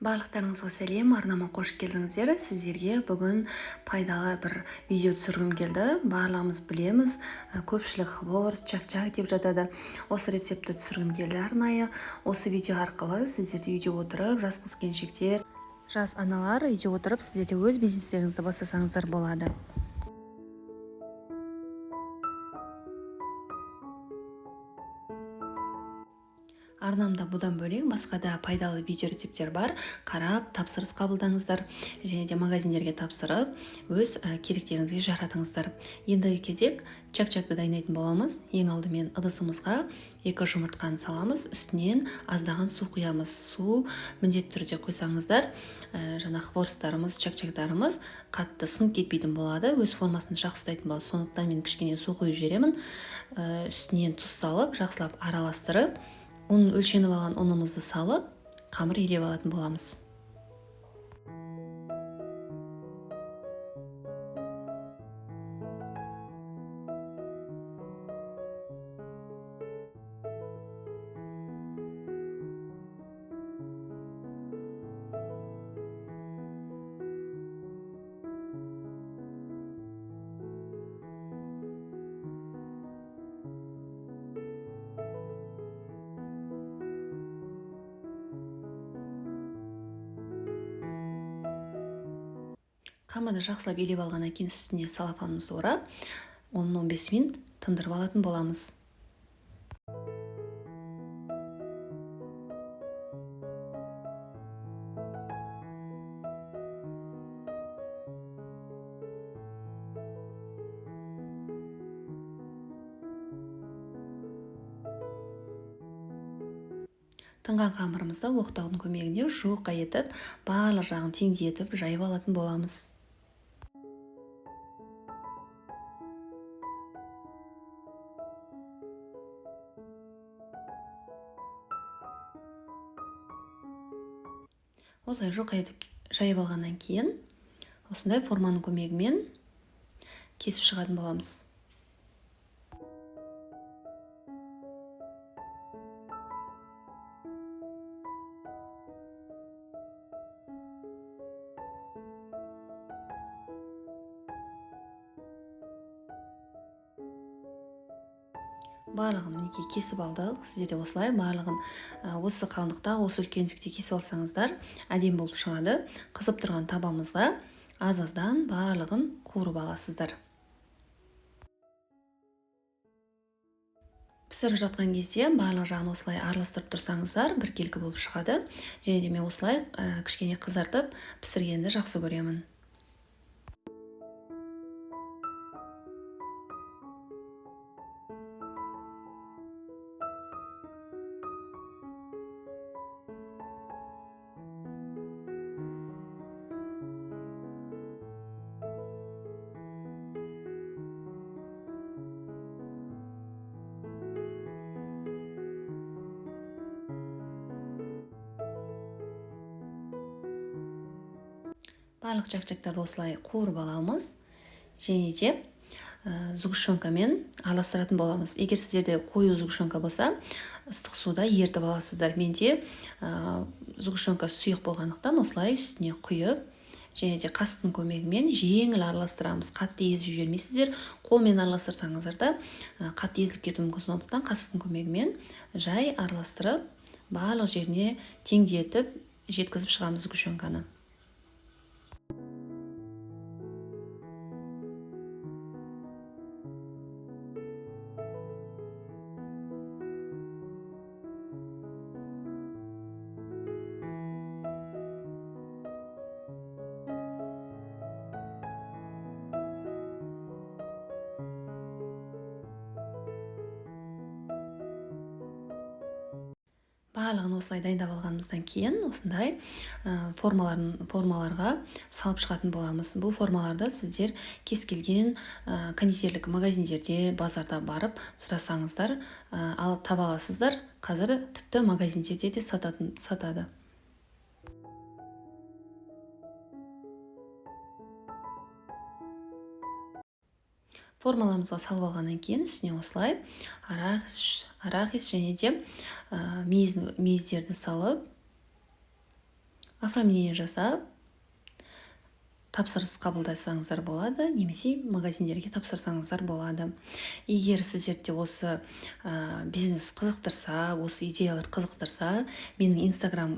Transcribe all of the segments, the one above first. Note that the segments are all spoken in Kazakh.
Барлықтарыңызға сәлем, арнама қош келдіңіздер. Сіздерге бүгін пайдалы бір видео түсіргім келді. Барлығымыз білеміз, көпшілік хворс, чак-чак деп жатады. Осы рецепті түсіргім келді арнайы. Осы видео арқылы сіздерде үйде отырып, жас қыз-келіншектер, жас аналар үйде отырып сіздерде өз бизнестеріңізді бастасаңыздар болады. Арнамда бұдан бөлек басқа да пайдалы видео рецептер бар. Қарап, тапсырыс қабылдаңыздар және де магазиндерге тапсырып, өз керектеріңізге жаратыңыздар. Ендігі кезек чак-чакты дайындайтын боламыз. Ең алдымен ыдысымызға 2 жұмыртқаны саламыз, үстінен аздаған су құямыз. Су міндетті түрде құйсаңыздар, жаңа хворстарымыз, чак-чактарымыз қатты сынып кетпейтін болады, өз формасын жақсы ұстайтын болады. Сондықтан мен кішкене су құйып жіберемін. Үстінен тұз салып, жақсылап араластырып, өлшеніп алған ұнымызды салып, қамыр илеп алатын боламыз. Қамырды жақсылап илеп алғаннан кейін үстіне салафанымызды орап, 10-15 минут тындырып алатын боламыз. Тынған қамырымызды оқтаудың көмегіне жуыққа етіп, барлық жағын теңдей жайып алатын боламыз. Осылай жұқа етіп жайып алғаннан кейін, осындай форманың көмегімен кесіп шығатын боламыз. Барлығын мінекей кесіп алдық. Сіздер де осылай барлығын осы қалыңдықта, осы үлкендікте кесіп алсаңыздар, әдемі болып шығады. Қызып тұрған табамызға аз-аздан барлығын қуырып аласыздар. Пісіріп жатқан кезде барлық жағын осылай араластырып тұрсаңыздар, біркелкі болып шығады. Және де мен осылай кішкене қызартып пісіргенді жақсы көремін. Барлық чак-чактарды осылай қуырып аламыз. Және де сгущенкамен араластыратын боламыз. Егер сіздерде қою сгущенка болса, ыстық суда ертіп аласыздар. Менде сгущенка сұйық болғандықтан осылай үстіне құйып, және де қасықтың көмегімен жеңіл араластырамыз. Қатты езіп жібермейсіздер. Қолмен араластырсаңыздар да қатты езіліп кетуі мүмкін. Сондықтан қасықтың көмегімен жай араластырып, барлық жеріне теңдей етіп жеткізіп шығамыз сгущенканы. Барлығын осылай дайындап алғанымыздан кейін осындай формаларға салып шығатын боламыз. Бұл формаларды сіздер кез келген кондитерлік магазиндерде, базарда барып сұрасаңыздар, таба аласыздар. Қазір тіпті магазиндерде де сатады. Формаламызға салып алғаннан кейін үстіне осылай арахис және де мейіздерді салып, оформление жасап тапсырыс қабылдасаңыздар болады, немесе магазиндерге тапсырсаңыздар болады. Егер сіздерде осы бизнес қызықтырса, осы идеялар қызықтырса, менің инстаграм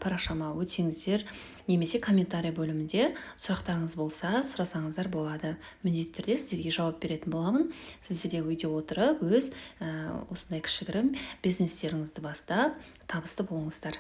парақшама өтсеңіздер, немесе комментарий бөлімінде сұрақтарыңыз болса, сұрасаңыздар болады. Міндетті түрде сіздерге жауап беретін боламын. Сіздер де үйде отырып өз осындай кішігірім бизнестеріңізді бастап табысты болыңыздар.